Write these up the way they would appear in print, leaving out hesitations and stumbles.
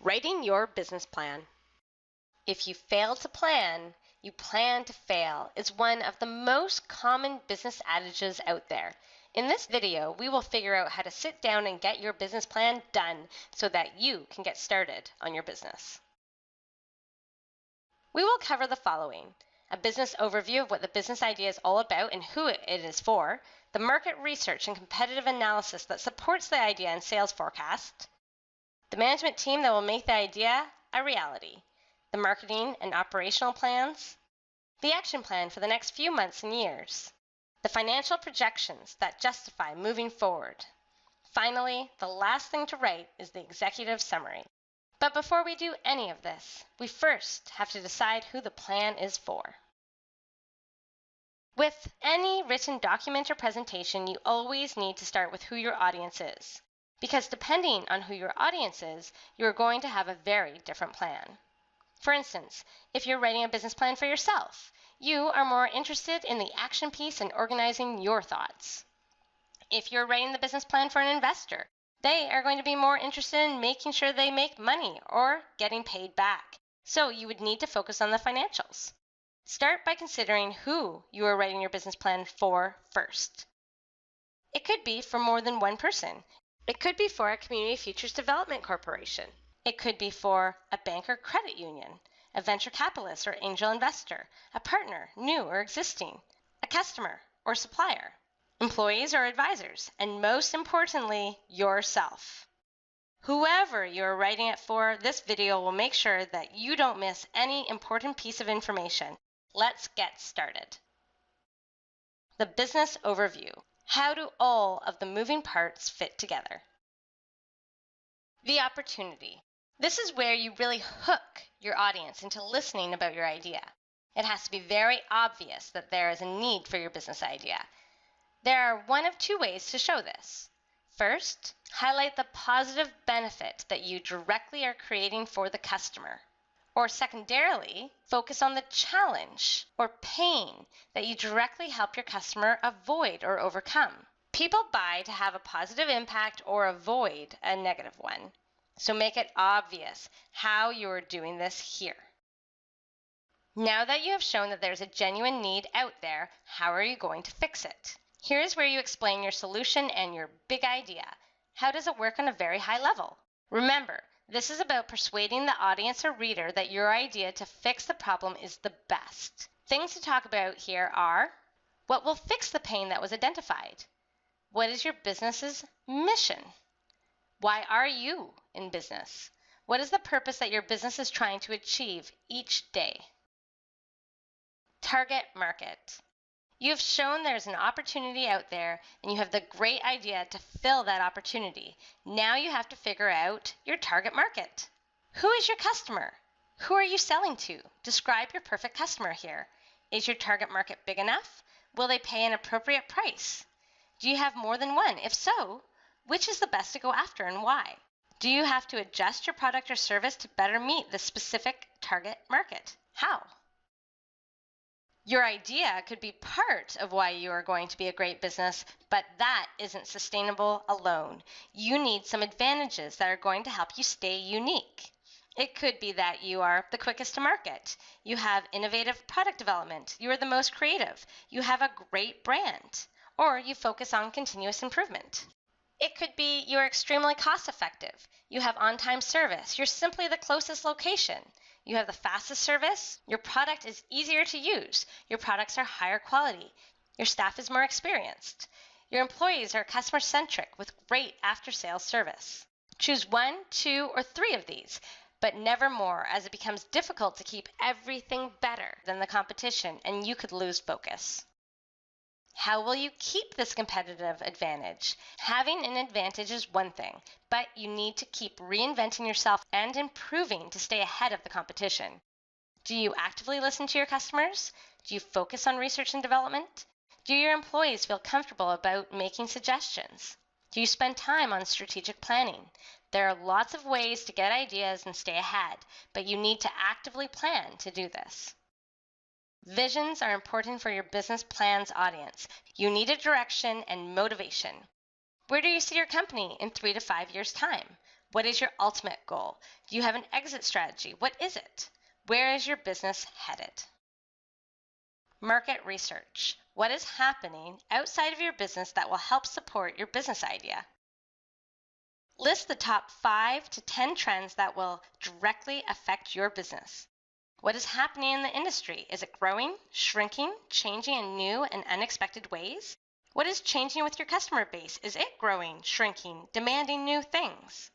Writing your business plan. If you fail to plan, you plan to fail is one of the most common business adages out there. In this video, we will figure out how to sit down and get your business plan done so that you can get started on your business. We will cover the following: a business overview of what the business idea is all about and who it is for, the market research and competitive analysis that supports the idea and sales forecast, the management team that will make the idea a reality, the marketing and operational plans, the action plan for the next few months and years, the financial projections that justify moving forward. Finally, the last thing to write is the executive summary. But before we do any of this, we first have to decide who the plan is for. With any written document or presentation, you always need to start with who your audience is, because depending on who your audience is, you are going to have a very different plan. For instance, if you're writing a business plan for yourself, you are more interested in the action piece and organizing your thoughts. If you're writing the business plan for an investor, they are going to be more interested in making sure they make money or getting paid back. So you would need to focus on the financials. Start by considering who you are writing your business plan for first. It could be for more than one person. It could be for a community futures development corporation. It could be for a bank or credit union, a venture capitalist or angel investor, a partner, new or existing, a customer or supplier, employees or advisors, and most importantly, yourself. Whoever you're writing it for, this video will make sure that you don't miss any important piece of information. Let's get started. The business overview. How do all of the moving parts fit together? The opportunity. This is where you really hook your audience into listening about your idea. It has to be very obvious that there is a need for your business idea. There are one of two ways to show this. First, highlight the positive benefit that you directly are creating for the customer. Or secondarily, focus on the challenge or pain that you directly help your customer avoid or overcome. People buy to have a positive impact or avoid a negative one. So make it obvious how you are doing this here. Now that you have shown that there's a genuine need out there, how are you going to fix it? Here is where you explain your solution and your big idea. How does it work on a very high level? Remember, this is about persuading the audience or reader that your idea to fix the problem is the best. Things to talk about here are: what will fix the pain that was identified? What is your business's mission? Why are you in business? What is the purpose that your business is trying to achieve each day? Target market. You have shown there's an opportunity out there and you have the great idea to fill that opportunity. Now you have to figure out your target market. Who is your customer? Who are you selling to? Describe your perfect customer here. Is your target market big enough? Will they pay an appropriate price? Do you have more than one? If so, which is the best to go after and why? Do you have to adjust your product or service to better meet the specific target market? How? Your idea could be part of why you are going to be a great business, but that isn't sustainable alone. You need some advantages that are going to help you stay unique. It could be that you are the quickest to market. You have innovative product development. You are the most creative. You have a great brand. Or you focus on continuous improvement. It could be you're extremely cost effective. You have on-time service. You're simply the closest location. You have the fastest service. Your product is easier to use. Your products are higher quality. Your staff is more experienced. Your employees are customer-centric with great after-sales service. Choose 1, 2, or 3 of these, but never more, as it becomes difficult to keep everything better than the competition and you could lose focus. How will you keep this competitive advantage? Having an advantage is one thing, but you need to keep reinventing yourself and improving to stay ahead of the competition. Do you actively listen to your customers? Do you focus on research and development? Do your employees feel comfortable about making suggestions? Do you spend time on strategic planning? There are lots of ways to get ideas and stay ahead, but you need to actively plan to do this. Visions are important for your business plan's audience. You need a direction and motivation. Where do you see your company in 3 to 5 years' time? What is your ultimate goal? Do you have an exit strategy? What is it? Where is your business headed? Market research. What is happening outside of your business that will help support your business idea? List the top 5 to 10 trends that will directly affect your business. What is happening in the industry? Is it growing, shrinking, changing in new and unexpected ways? What is changing with your customer base? Is it growing, shrinking, demanding new things?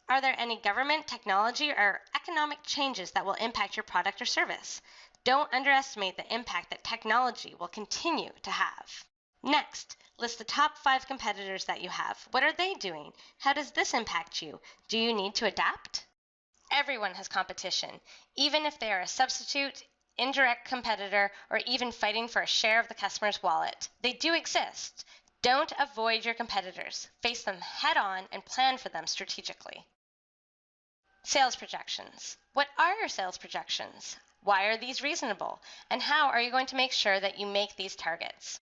Are there any government, technology, or economic changes that will impact your product or service? Don't underestimate the impact that technology will continue to have. Next, list the top 5 competitors that you have. What are they doing? How does this impact you? Do you need to adapt? Everyone has competition, even if they are a substitute, indirect competitor, or even fighting for a share of the customer's wallet. They do exist. Don't avoid your competitors. Face them head on and plan for them strategically. Sales projections. What are your sales projections? Why are these reasonable? And how are you going to make sure that you make these targets?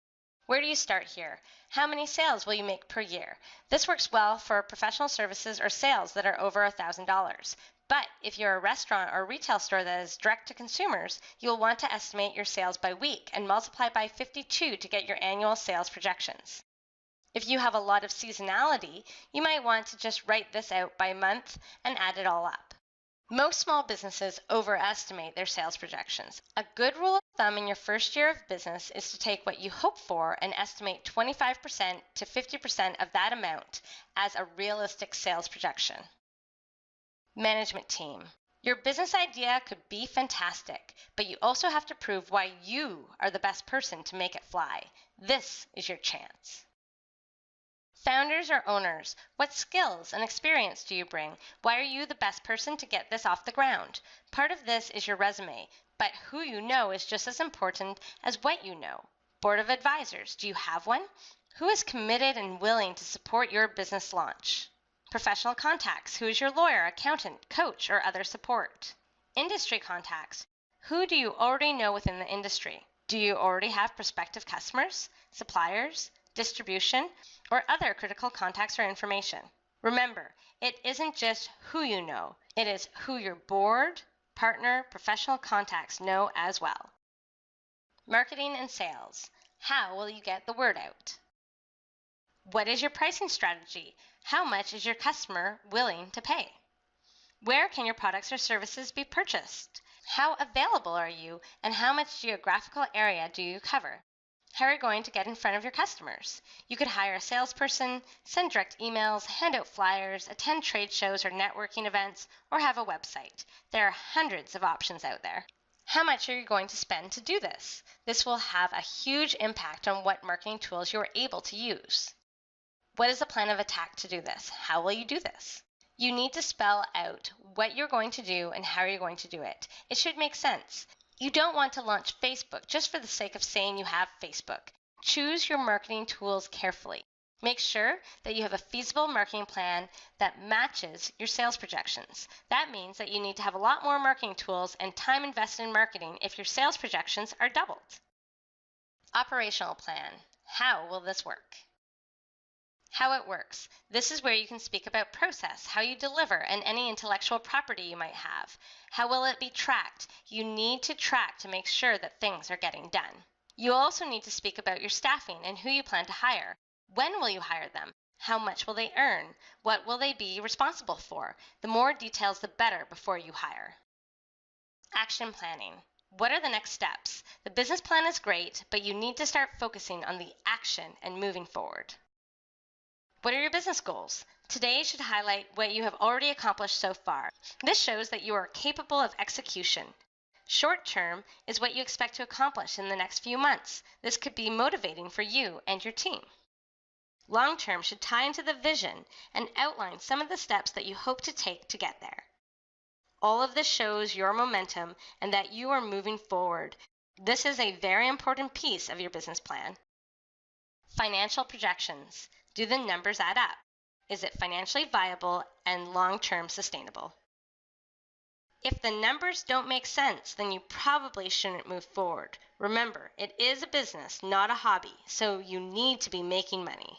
Where do you start here? How many sales will you make per year? This works well for professional services or sales that are over $1,000. But if you're a restaurant or retail store that is direct to consumers, you'll want to estimate your sales by week and multiply by 52 to get your annual sales projections. If you have a lot of seasonality, you might want to just write this out by month and add it all up. Most small businesses overestimate their sales projections. A good rule of thumb in your first year of business is to take what you hope for and estimate 25% to 50% of that amount as a realistic sales projection. Management team. Your business idea could be fantastic, but you also have to prove why you are the best person to make it fly. This is your chance. Founders or owners, what skills and experience do you bring? Why are you the best person to get this off the ground? Part of this is your resume, but who you know is just as important as what you know. Board of advisors, do you have one? Who is committed and willing to support your business launch? Professional contacts, who is your lawyer, accountant, coach, or other support? Industry contacts, who do you already know within the industry? Do you already have prospective customers, suppliers, distribution, or other critical contacts or information? Remember, it isn't just who you know, it is who your board, partner, professional contacts know as well. Marketing and sales. How will you get the word out? What is your pricing strategy? How much is your customer willing to pay? Where can your products or services be purchased? How available are you, and how much geographical area do you cover? How are you going to get in front of your customers? You could hire a salesperson, send direct emails, hand out flyers, attend trade shows or networking events, or have a website. There are hundreds of options out there. How much are you going to spend to do this? This will have a huge impact on what marketing tools you are able to use. What is the plan of attack to do this? How will you do this? You need to spell out what you're going to do and how you're going to do it. It should make sense. You don't want to launch Facebook just for the sake of saying you have Facebook. Choose your marketing tools carefully. Make sure that you have a feasible marketing plan that matches your sales projections. That means that you need to have a lot more marketing tools and time invested in marketing if your sales projections are doubled. Operational plan. How will this work? How it works. This is where you can speak about process, how you deliver, and any intellectual property you might have. How will it be tracked? You need to track to make sure that things are getting done. You also need to speak about your staffing and who you plan to hire. When will you hire them? How much will they earn? What will they be responsible for? The more details, the better before you hire. Action planning. What are the next steps? The business plan is great, but you need to start focusing on the action and moving forward. What are your business goals? Today should highlight what you have already accomplished so far. This shows that you are capable of execution. Short term is what you expect to accomplish in the next few months. This could be motivating for you and your team. Long term should tie into the vision and outline some of the steps that you hope to take to get there. All of this shows your momentum and that you are moving forward. This is a very important piece of your business plan. Financial projections. Do the numbers add up? Is it financially viable and long-term sustainable? If the numbers don't make sense, then you probably shouldn't move forward. Remember, it is a business, not a hobby, so you need to be making money.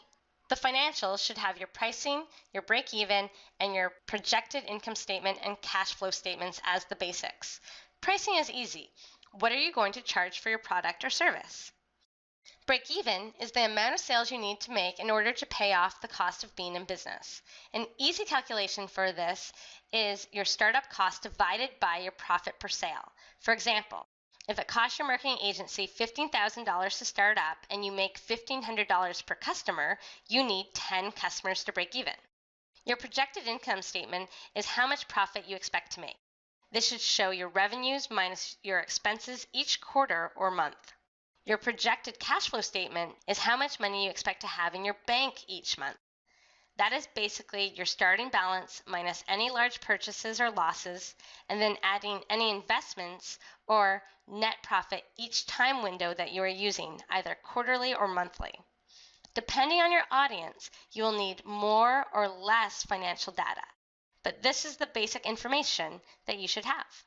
The financials should have your pricing, your break-even, and your projected income statement and cash flow statements as the basics. Pricing is easy. What are you going to charge for your product or service? Break-even is the amount of sales you need to make in order to pay off the cost of being in business. An easy calculation for this is your startup cost divided by your profit per sale. For example, if it costs your marketing agency $15,000 to start up and you make $1,500 per customer, you need 10 customers to break even. Your projected income statement is how much profit you expect to make. This should show your revenues minus your expenses each quarter or month. Your projected cash flow statement is how much money you expect to have in your bank each month. That is basically your starting balance minus any large purchases or losses, and then adding any investments or net profit each time window that you are using, either quarterly or monthly. Depending on your audience, you will need more or less financial data, but this is the basic information that you should have.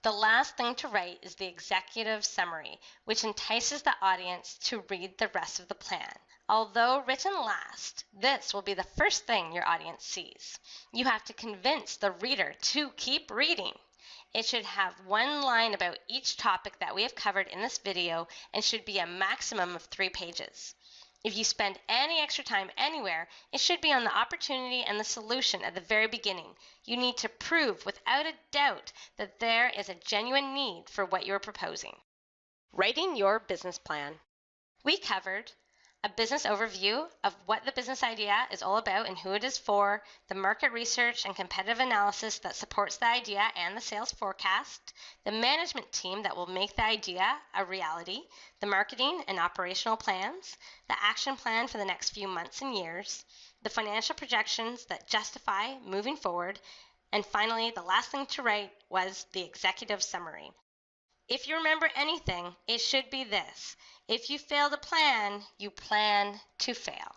The last thing to write is the executive summary, which entices the audience to read the rest of the plan. Although written last, this will be the first thing your audience sees. You have to convince the reader to keep reading. It should have one line about each topic that we have covered in this video and should be a maximum of 3 pages. If you spend any extra time anywhere, it should be on the opportunity and the solution at the very beginning. You need to prove without a doubt that there is a genuine need for what you are proposing. Writing your business plan. We covered a business overview of what the business idea is all about and who it is for, the market research and competitive analysis that supports the idea and the sales forecast, the management team that will make the idea a reality, the marketing and operational plans, the action plan for the next few months and years, the financial projections that justify moving forward, and finally, the last thing to write was the executive summary. If you remember anything, it should be this: if you fail to plan, you plan to fail.